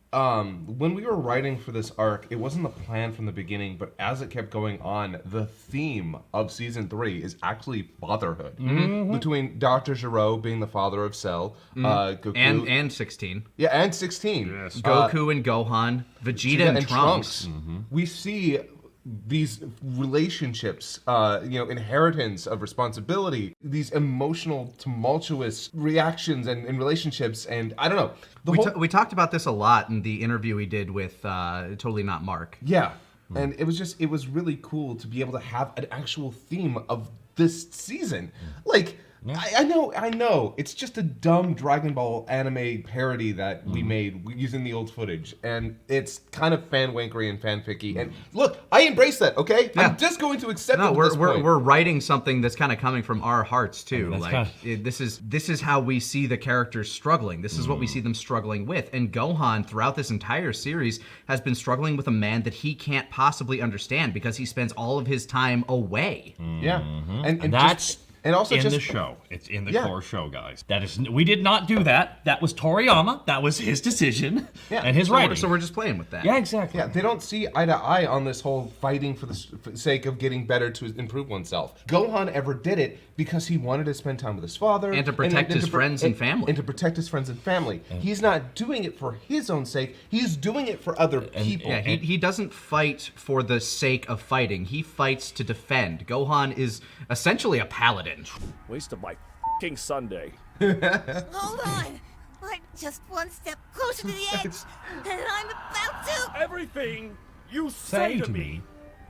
When we were writing for this arc, it wasn't the plan from the beginning, but as it kept going on, the theme of season 3 is actually fatherhood. Between Dr. Gero being the father of Cell, Goku... And 16. Yeah, and 16. Yes. Goku and Gohan, Vegeta and Trunks. We see these relationships, inheritance of responsibility, these emotional, tumultuous reactions and relationships, and I don't know. We talked about this a lot in the interview we did with Totally Not Mark. Yeah, and it was really cool to be able to have an actual theme of this season. Like, I know, it's just a dumb Dragon Ball anime parody that we made using the old footage, and it's kind of fan-wankery and fanficky, and look, I embrace that, okay? Yeah. I'm just going to accept it at this point. We're writing something that's kind of coming from our hearts, too. This is how we see the characters struggling. This is what we see them struggling with, and Gohan, throughout this entire series, has been struggling with a man that he can't possibly understand because he spends all of his time away. Yeah, and that's... And also in the show. It's in the core show, guys. We did not do that. That was Toriyama. That was his decision and his writing. So we're just playing with that. Yeah, exactly. Yeah, they don't see eye to eye on this whole fighting for the sake of getting better to improve oneself. Gohan ever did it because he wanted to spend time with his father. And to protect his friends and family. And to protect his friends and family. He's not doing it for his own sake. He's doing it for other people. Yeah, he doesn't fight for the sake of fighting. He fights to defend. Gohan is essentially a paladin. Waste of my f***ing Sunday. Hold on! I'm just one step closer to the edge, and I'm about to... Everything you say to me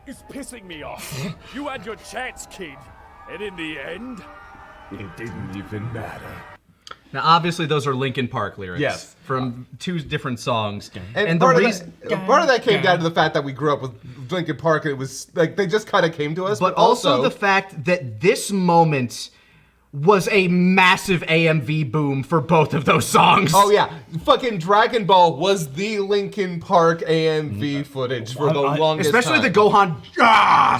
is pissing me off. You had your chance, kid, and in the end, it didn't even matter. Now, obviously, those are Linkin Park lyrics from two different songs. And part of that came down to the fact that we grew up with Linkin Park, and it was like they just kind of came to us. But also the fact that this moment was a massive AMV boom for both of those songs. Oh yeah, fucking Dragon Ball was the Linkin Park AMV footage for the longest especially time. the Gohan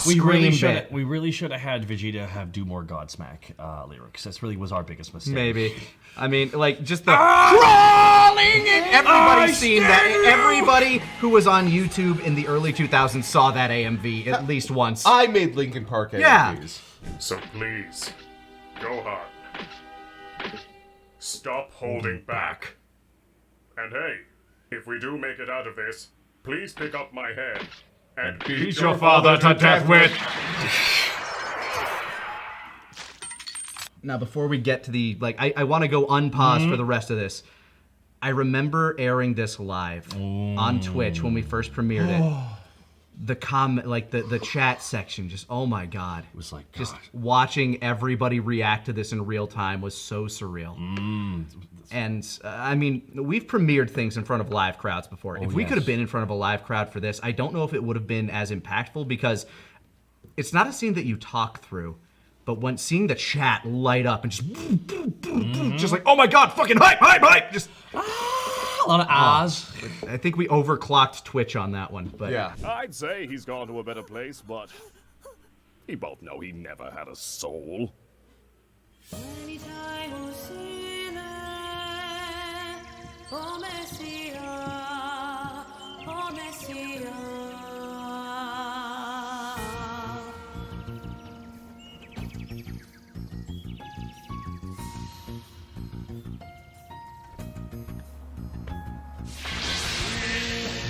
scream We really should have had Vegeta do more Godsmack lyrics. That really was our biggest mistake. Maybe. I mean, like, just the crawling and everybody's seen that. Everybody who was on YouTube in the early 2000s saw that AMV at least once. I made Linkin Park AMVs. Yeah. So please, Gohan, stop holding back. And hey, if we do make it out of this, please pick up my head and beat your father to death with. Now, before we get to the, like, I want to go unpause for the rest of this. I remember airing this live on Twitch when we first premiered it. The comment, like the chat section, just oh my god, it was like just watching everybody react to this in real time was so surreal. And I mean, we've premiered things in front of live crowds before. If we could have been in front of a live crowd for this, I don't know if it would have been as impactful because it's not a scene that you talk through, but when seeing the chat light up and just like oh my god, fucking hype, just. A lot of ahs. I think we overclocked Twitch on that one, but yeah. I'd say he's gone to a better place, but we both know he never had a soul.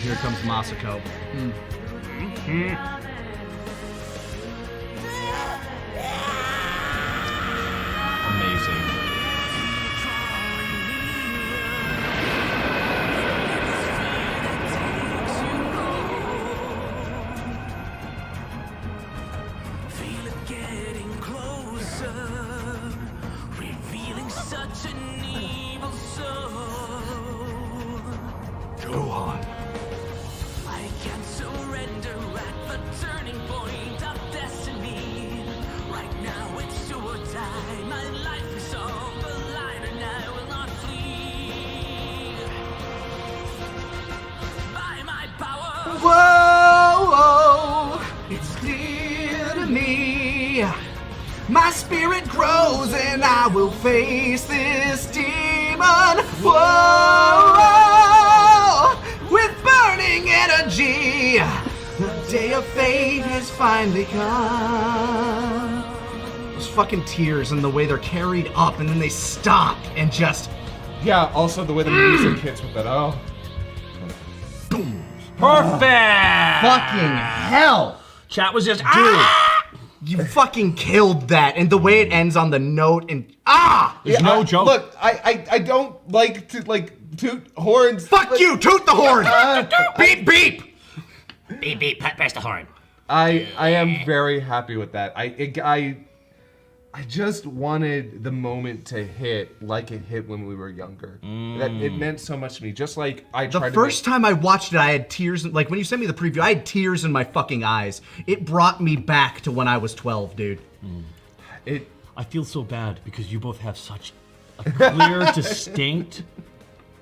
Here comes Masako. Amazing. Feel it getting closer, revealing such an evil soul. Gohan. I can't surrender at the turning point of destiny. Right now it's do or die. My life is on the line and I will not flee. By my power. Whoa, it's clear to me. My spirit grows and I will face this demon. Whoa, with burning energy. The day of fate has finally come. Those fucking tears and the way they're carried up and then they stop and just. Yeah, also the way the music hits with that. Oh. Perfect! Fucking hell! Chat was just You fucking killed that, and the way it ends on the note and There's no joke. Look, I don't like to toot horns. Fuck you! Toot the horn! Beep beep! Beep beep, pass the horn. I am very happy with that. I just wanted the moment to hit like it hit when we were younger. That it meant so much to me. Just like I tried The first time I watched it, I had tears. Like when you sent me the preview, I had tears in my fucking eyes. It brought me back to when I was 12, dude. I feel so bad because you both have such a clear, distinct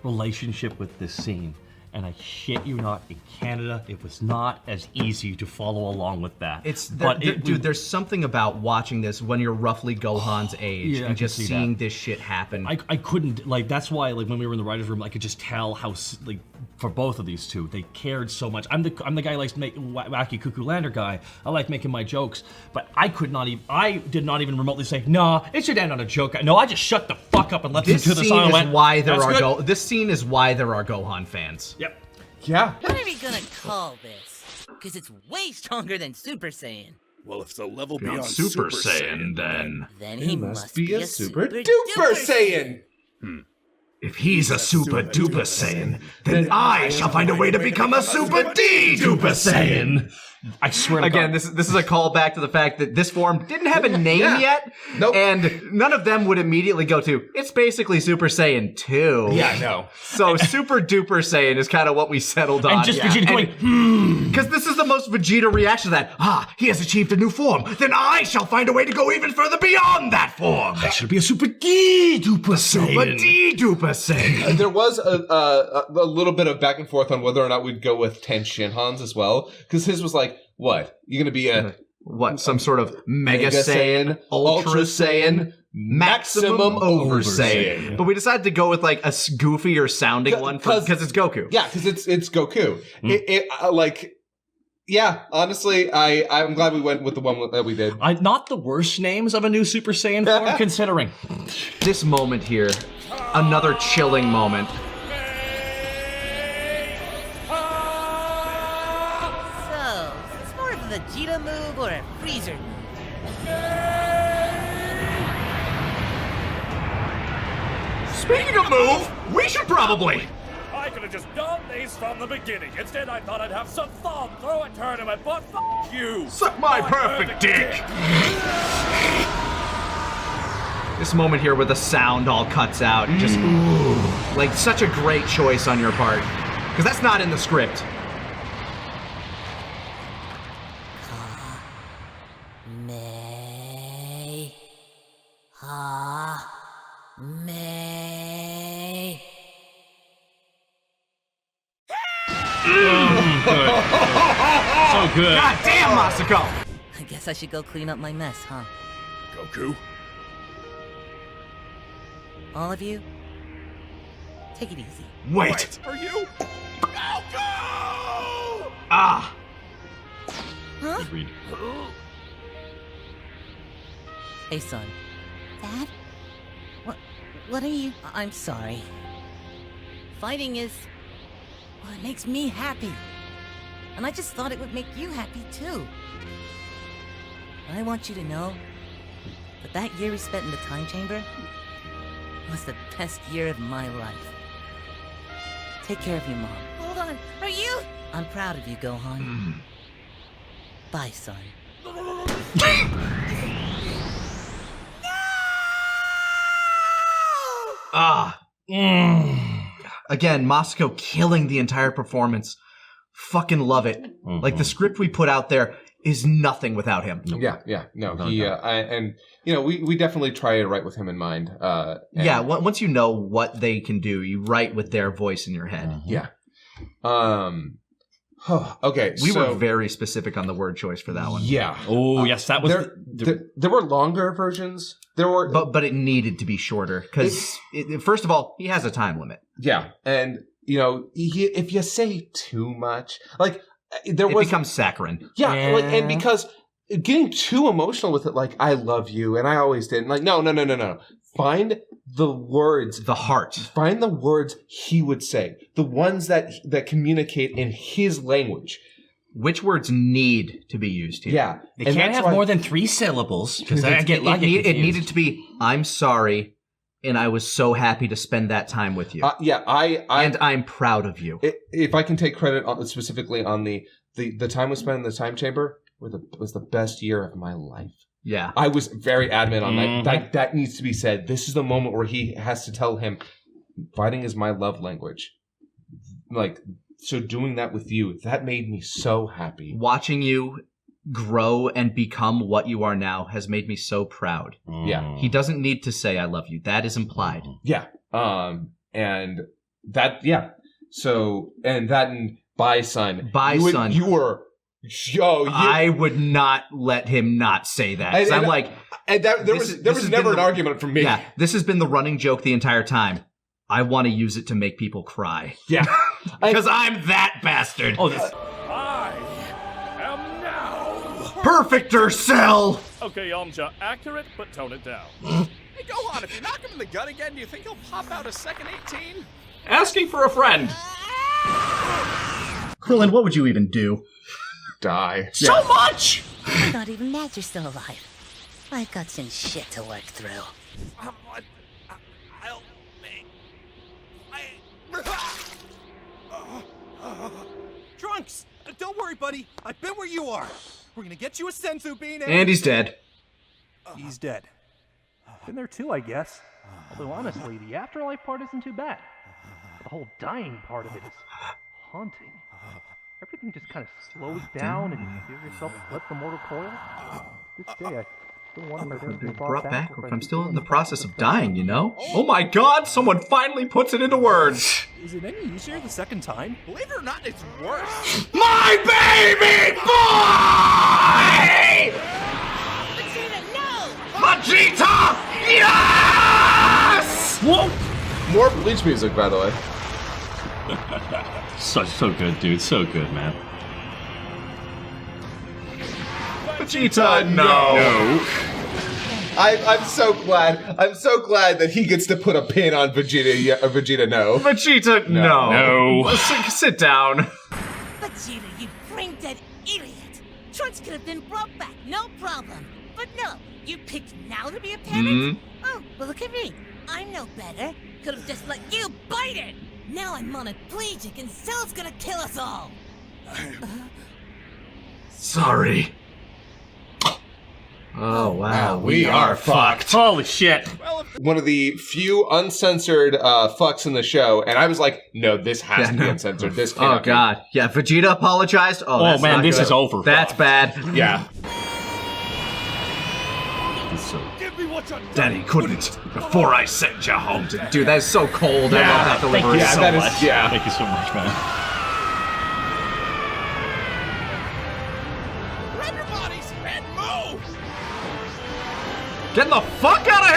relationship with this scene. And I shit you not, in Canada, it was not as easy to follow along with that. Dude, there's something about watching this when you're roughly Gohan's age yeah, and just seeing this shit happen. I couldn't, like, that's why, like, when we were in the writer's room, I could just tell how, like, for both of these two, they cared so much. I'm the guy who likes to make wacky cuckoo lander guy. I like making my jokes, but I did not even remotely say, nah, it should end on a joke. No, I just shut the fuck up and let them do the song and went, This scene is why there are Gohan fans. Yep. Yeah. What are we gonna call this? Because it's way stronger than Super Saiyan. Well, if the level Not beyond Super Saiyan, then. Then he must be a super duper Saiyan. If he's a super duper Saiyan, then I shall find a way to become a super D duper Saiyan. I swear to Again, God. this is a callback to the fact that this form didn't have a name yet. Nope. And none of them would immediately go to, it's basically Super Saiyan 2. Yeah, I know. So Super Duper Saiyan is kind of what we settled on. And just Vegeta going, Because this is the most Vegeta reaction to that. He has achieved a new form. Then I shall find a way to go even further beyond that form. That should be a Super D-Duper Saiyan. Super D-Duper Saiyan. There was a little bit of back and forth on whether or not we'd go with Ten Shinhans as well, because his was like, what? You're gonna be a what? Some sort of Mega Saiyan, Ultra Saiyan, Maximum Over Saiyan. But we decided to go with like a goofier sounding one because it's Goku. Yeah, because it's Goku. Yeah, honestly, I'm glad we went with the one that we did. Not the worst names of a new Super Saiyan form, considering. This moment here, another chilling moment. So, is this more of a Vegeta move or a Freezer? Speaking of move, we should probably. I could have just done these from the beginning. Instead, I thought I'd have some fun, throw a tournament, but f you. Suck my perfect dick. This moment here where the sound all cuts out, just ooh, like such a great choice on your part, because that's not in the script. So good. God damn, Masako! I guess I should go clean up my mess, huh? Goku? All of you? Take it easy. Wait! Are you? Goku! Ah! Huh? Good read. Hey, son. Dad? What are you... I'm sorry. Fighting is... well, it makes me happy. And I just thought it would make you happy, too. And I want you to know that that year we spent in the time chamber was the best year of my life. Take care of your mom. Hold on. Are you? I'm proud of you, Gohan. Bye, son. Again, Masako killing the entire performance. Fucking love it. Like, the script we put out there is nothing without him. Yeah. No, and you know, we definitely try to write with him in mind. Yeah, once you know what they can do, you write with their voice in your head. Yeah. Okay, we were very specific on the word choice for that one. Yeah. Oh, yes, that was... There were longer versions. There were, but it needed to be shorter because, first of all, he has a time limit. Yeah, and you know, if you say too much, like it becomes saccharine. Yeah, like, and because getting too emotional with it, like I love you, and I always did. Like no. Find the words, the heart. Find the words he would say, the ones that communicate in his language. Which words need to be used here? Yeah, they can't have more than 3 syllables because I get it needed to be. I'm sorry, and I was so happy to spend that time with you. And I'm proud of you. If I can take credit specifically on the time we spent in the time chamber, was the best year of my life. Yeah. I was very adamant on that. That needs to be said. This is the moment where he has to tell him, fighting is my love language. Like, so doing that with you, that made me so happy. Watching you grow and become what you are now has made me so proud. Yeah. He doesn't need to say I love you. That is implied. Yeah. And that, yeah. So, and that and bye, son. Bye, son. You were... I would not let him not say that. I'm like, there was never an argument from me. Yeah, this has been the running joke the entire time. I want to use it to make people cry. Yeah, because I'm that bastard. I am now Perfecter Cell. Okay, Yamcha, accurate, but tone it down. Hey, go on. If you knock him in the gut again, do you think he'll pop out a second 18? Asking for a friend. Krillin, what would you even do? Die. So much! I'm not even mad you're still alive. I've got some shit to work through. Trunks! Don't worry, buddy. I've been where you are. We're gonna get you a senzu bean And he's dead. He's dead. Been there too, I guess. Although honestly, the afterlife part isn't too bad. The whole dying part of it is haunting. Everything just kind of slows down and you feel yourself slip the mortal coil. To this day, I still wonder if I've been Brought back, or if I'm still in the process of dying, you know? Oh my god, someone finally puts it into words! Is it any easier the second time? Believe it or not, it's worse. My baby boy! Vegeta! Yes! Whoa! More Bleach music, by the way. So good, dude. So good, man. Vegeta, no! I'm so glad. I'm so glad that he gets to put a pin on Vegeta. Vegeta, no. Vegeta, no. Sit down. Vegeta, you brain-dead idiot! Trunks could have been brought back, no problem. But no, you picked now to be a parent? Oh, well look at me. I'm no better. Could have just let you bite it! Now I'm monoplegic and Cell's gonna kill us all! Sorry. Oh, wow. We are fucked. Holy shit. One of the few uncensored fucks in the show, and I was like, no, this has to be uncensored. This cannot Oh, God. Yeah, Vegeta apologized? Oh, that's man, not this good. is over. That's bad. Yeah. Daddy couldn't before I sent you home to Dude, that is so cold. I love that delivery Thank you so so much. much. Yeah. Thank you so much, man. Grab your bodies and move! Get the fuck out of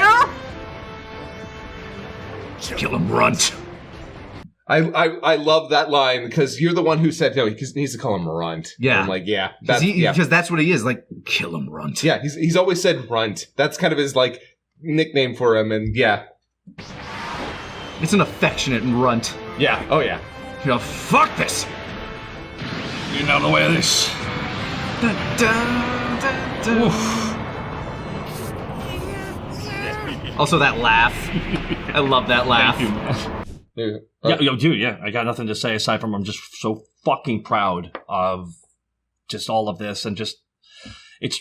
here! Kill him, runt. I love that line because you're the one who said no. He needs to call him Runt. Yeah. I'm like, yeah, Because that's what he is. Like, kill him, runt. Yeah, he's always said Runt. That's kind of his like nickname for him, and yeah. It's an affectionate runt. Yeah. Oh yeah. You know, fuck this. Getting out of the way of this. Also, that laugh. I love that laugh. Thank you, man. Yeah, yo, dude, yeah. I got nothing to say aside from I'm just so fucking proud of just all of this and just it's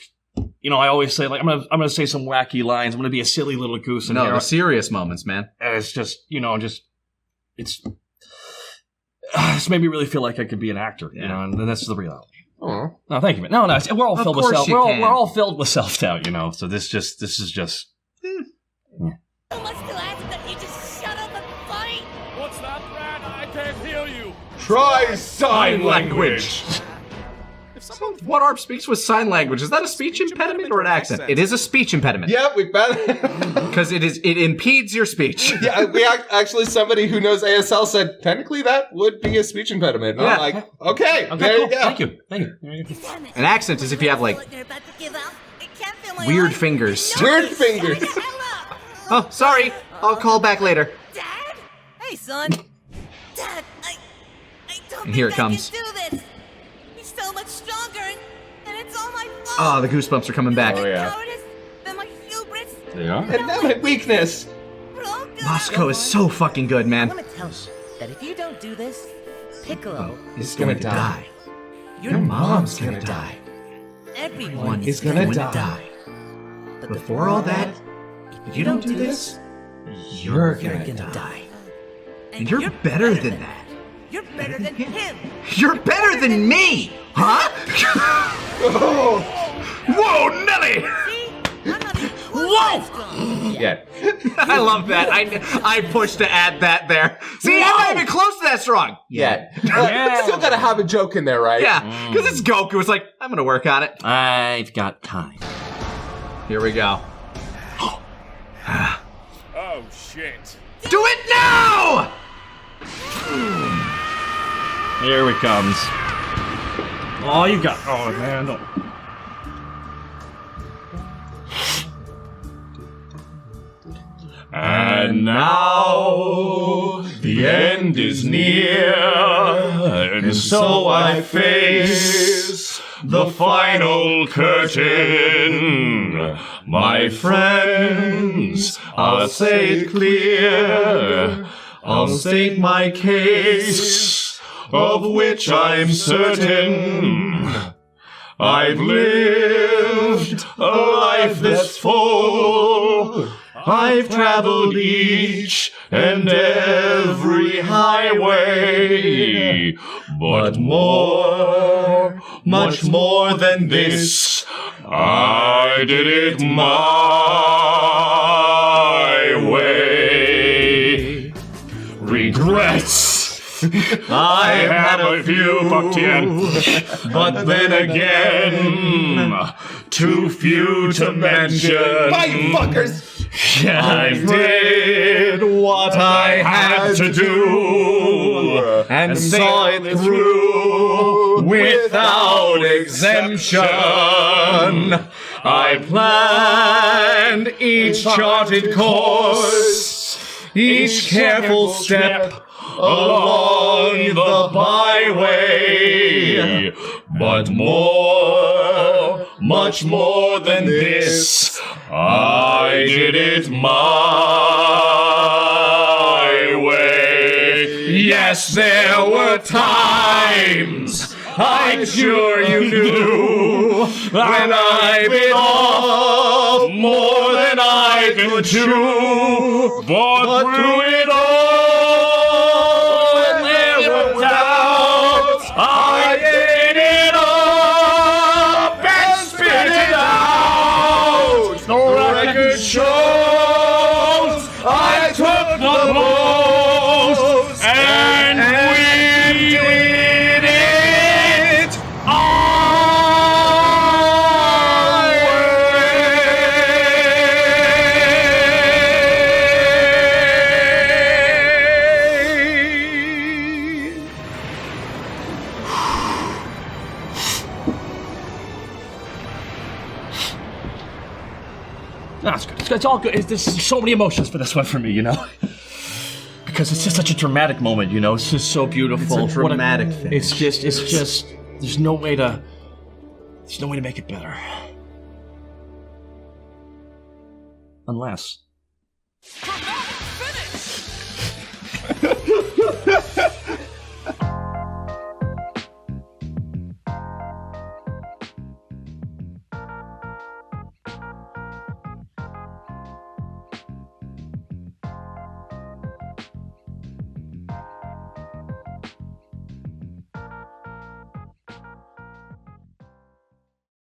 you know, I always say like I'm gonna say some wacky lines. I'm gonna be a silly little goose. No, the serious moments, man. And it's just it's made me really feel like I could be an actor, you know, and that's the reality. Oh. No, thank you, man. No, we're all Of filled with course self. you We're can. all filled with self doubt, you know. So this is just. So much to ask that you just shut up and fight! What's that, Brad? I can't hear you. Try sign language. One arm speaks with sign language. Is that a speech impediment or an accent? It is a speech impediment. Yeah, we've been. Because it impedes your speech. Yeah, actually somebody who knows ASL said technically that would be a speech impediment. And I'm like, okay, there cool. you go. Thank you. An accent is if you have like weird fingers. Weird fingers. Oh, sorry. I'll call back later. Dad? Hey, son. Dad, I don't And here think it comes. I can do this. He's so much stronger, and it's all my fault. Oh, the goosebumps are coming back. Oh, yeah. Cowardice, then my hubris. They are. And now my weakness. Moscow is so fucking good, I man. want to tell you that if you don't do this, Piccolo Is going to die. Your mom's gonna die. everyone Is gonna die. But before all that, if you don't do this, you're gonna die. And you're better than that. You're better than him. You're better than me, huh? Whoa, Nelly! Whoa! Yeah. I love that. I pushed to add that there. See, I'm not even close to that strong. Yeah. Still gotta have a joke in there, right? Yeah, because it's Goku. It's like, I'm gonna work on it. I've got time. Here we go. Oh, shit. Do it now! Here it comes. Oh, you got. Oh man. No. And now the end is near, and so I face the final curtain. My friends, I'll say it clear, I'll state my case. of which I'm certain. I've lived a life that's full. I've traveled each and every highway. But more, much more than this, I did it my way. Regrets. I had a few, but then again, too few to mention. Bye, you fuckers! I did what I had to do and saw it through without exemption. I planned each charted course, each careful step along the byway. But more, much more than this, I did it my way. Yes, there were times, I'm sure you knew, when I bit off more than I could chew. But through it all, there were doubts, I ate it up and spit it out. The record shows I took the most, and we did it our way. That's good. It's all good. There's so many emotions for this one for me, you know? Because it's just such a dramatic moment, you know? It's just so beautiful. It's a dramatic thing. It's just, there's no way to make it better. Unless.